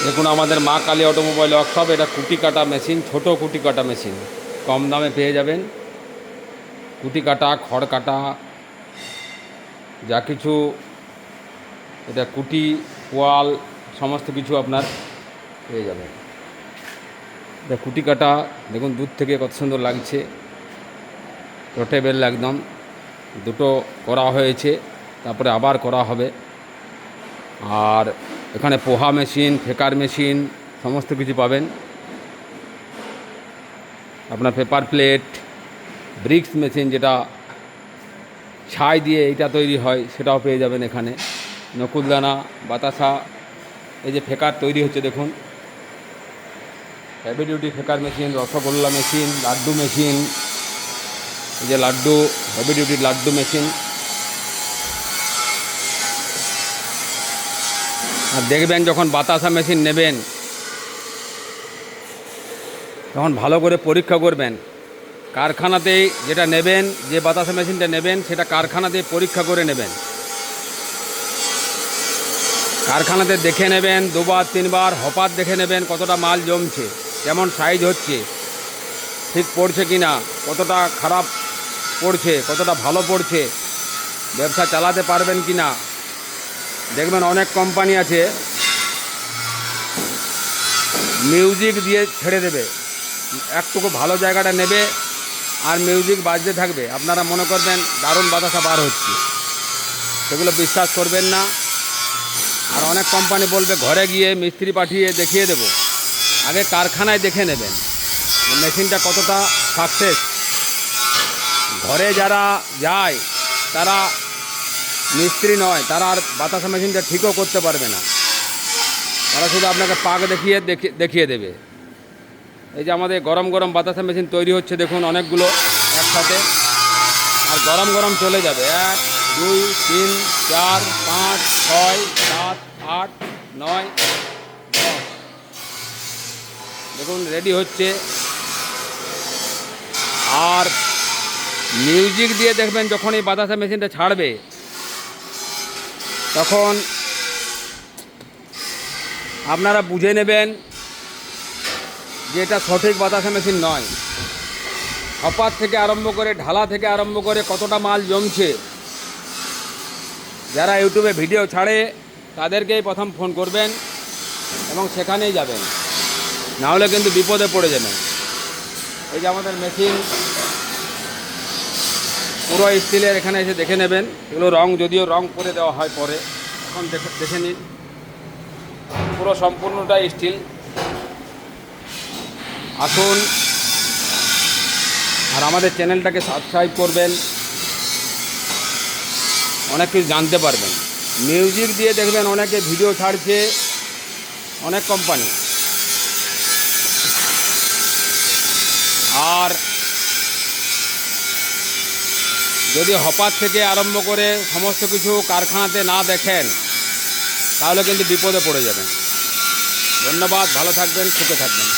দেখুন আমাদের মা কালী অটোমোবাইল ওয়ার্কশপ, এটা কুটি কাটা মেশিন, ছোট কুটি কাটা মেশিন কম দামে পেয়ে যাবেন। কুটি কাটা, খড় কাটা, যা কিছু, এটা কুটি, পোয়াল, সমস্ত কিছু আপনার পেয়ে যাবেন। এটা কুটি কাটা দেখুন দূর থেকে কত সুন্দর লাগছে, পোর্টেবল একদম। দুটো করা হয়েছে, তারপরে আবার করা হবে। আর এখানে পোহা মেশিন, ফেকার মেশিন, সমস্ত কিছু পাবেন। আপনার পেপার প্লেট, ব্রিক্স মেশিন, যেটা ছাই দিয়ে এইটা তৈরি হয়, সেটাও পেয়ে যাবেন এখানে। নকুলদানা, বাতাসা, এই যে ফেকার তৈরি হচ্ছে দেখুন, হেভি ডিউটি ফেকার machine, rasgulla machine, laddu machine, এই যে laddu, heavy duty laddu machine. আর দেখবেন যখন বাতাসা মেশিন নেবেন তখন ভালো করে পরীক্ষা করবেন। কারখানাতেই যেটা নেবেন, যে বাতাসা মেশিনটা নেবেন সেটা কারখানাতেই পরীক্ষা করে নেবেন। কারখানাতে দেখে নেবেন, দুবার তিনবার হপাত দেখে নেবেন কতটা মাল জমছে, কেমন সাইজ হচ্ছে, ঠিক পড়ছে কি না, কতটা খারাপ পড়ছে, কতটা ভালো পড়ছে, ব্যবসা চালাতে পারবেন কি না। দেখবেন অনেক কোম্পানি আছে মিউজিক দিয়ে ছেড়ে দেবে, একটুকু ভালো জায়গাটা নেবে আর মিউজিক বাজতে থাকবে, আপনারা মনে করবেন দারুণ বাতাসা বার হচ্ছে। সেগুলো বিশ্বাস করবেন না। আর অনেক কোম্পানি বলবে ঘরে গিয়ে মিস্ত্রি পাঠিয়ে দেখিয়ে দেব। আগে কারখানায় দেখে নেবেন মেশিনটা কতটা সাকসেস। ঘরে যারা যায় তারা মিস্ত্রি নয়, তারা আর বাতাসা মেশিনটা ঠিকও করতে পারবে না, তারা শুধু আপনাকে পাক দেখিয়ে দেবে। এই যে আমাদের গরম গরম বাতাসা মেশিন তৈরি হচ্ছে দেখুন, অনেকগুলো একসাথে, আর গরম গরম চলে যাবে। 1 2 3 4 5 6 7 8 9 10 দেখুন রেডি হচ্ছে। আর মিউজিক দিয়ে দেখবেন যখন এই বাতাসা মেশিনটা ছাড়বে তখন আপনারা বুঝে নেবেন যে এটা সঠিক বাতাসা মেশিন নয়। হপার থেকে আরম্ভ করে, ঢালা থেকে আরম্ভ করে কতটা মাল জমছে। যারা ইউটিউবে ভিডিও ছাড়ে তাদেরকেই প্রথম ফোন করবেন এবং সেখানেই যাবেন, নাহলে কিন্তু বিপদে পড়ে যাবেন। এই যে আমাদের মেশিন পুরো স্টিলের, এখানে এসে দেখে নেবেন। এগুলো রং, যদিও রং করে দেওয়া হয় পরে, এখন দেখে নিন পুরো সম্পূর্ণটাই স্টিল। আসুন আর আমাদের চ্যানেলটাকে সাবস্ক্রাইব করবেন, অনেক কিছু জানতে পারবেন। মিউজিক দিয়ে দেখবেন অনেকে ভিডিও ছাড়ছে, অনেক কোম্পানি। আর যদি হপার থেকে আরম্ভ করে সমস্ত কিছু কারখানাতে না দেখেন তাহলে কিন্তু বিপদে পড়ে যাবেন। ধন্যবাদ, ভালো থাকবেন, সুখে থাকবেন।